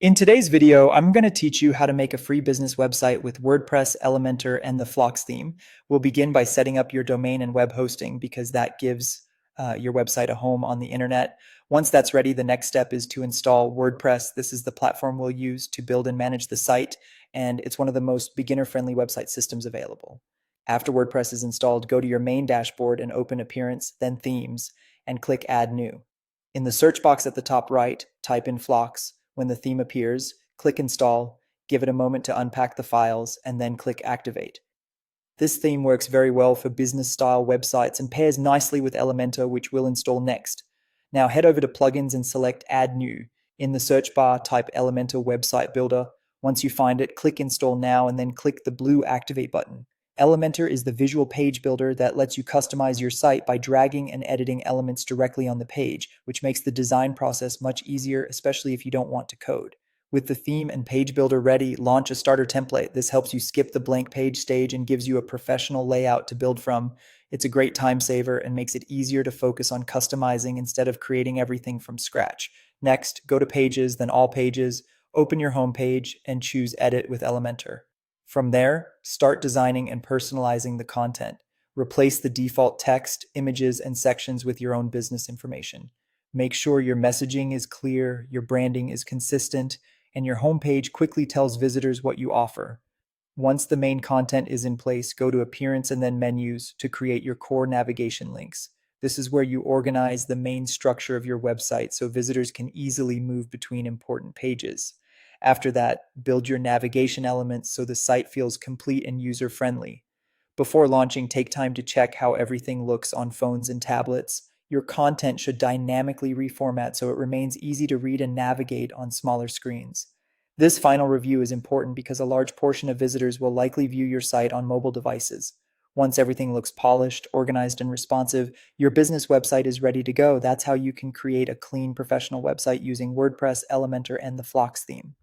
In today's video, I'm going to teach you how to make a free business website with WordPress Elementor and the Phlox theme. We'll begin by setting up your domain and web hosting because that gives your website a home on the internet. Once that's ready, the next step is to install WordPress. This is the platform we'll use to build and manage the site, and it's one of the most beginner-friendly website systems available. After WordPress is installed, go to your main dashboard and open Appearance, then Themes, and click Add New. In the search box at the top right, type in Phlox. When the theme appears, click Install, give it a moment to unpack the files, and then click Activate. This theme works very well for business-style websites and pairs nicely with Elementor, which we'll install next. Now head over to Plugins and select Add New. In the search bar, type Elementor Website Builder. Once you find it, click Install Now and then click the blue Activate button. Elementor is the visual page builder that lets you customize your site by dragging and editing elements directly on the page, which makes the design process much easier, especially if you don't want to code. With the theme and page builder ready, launch a starter template. This helps you skip the blank page stage and gives you a professional layout to build from. It's a great time saver and makes it easier to focus on customizing instead of creating everything from scratch. Next, go to Pages, then All Pages, open your home page, and choose Edit with Elementor. From there, start designing and personalizing the content. Replace the default text, images, and sections with your own business information. Make sure your messaging is clear, your branding is consistent, and your homepage quickly tells visitors what you offer. Once the main content is in place, go to Appearance and then Menus to create your core navigation links. This is where you organize the main structure of your website so visitors can easily move between important pages. After that, build your navigation elements so the site feels complete and user-friendly. Before launching, take time to check how everything looks on phones and tablets. Your content should dynamically reformat so it remains easy to read and navigate on smaller screens. This final review is important because a large portion of visitors will likely view your site on mobile devices. Once everything looks polished, organized, and responsive, your business website is ready to go. That's how you can create a clean, professional website using WordPress, Elementor, and the Phlox theme.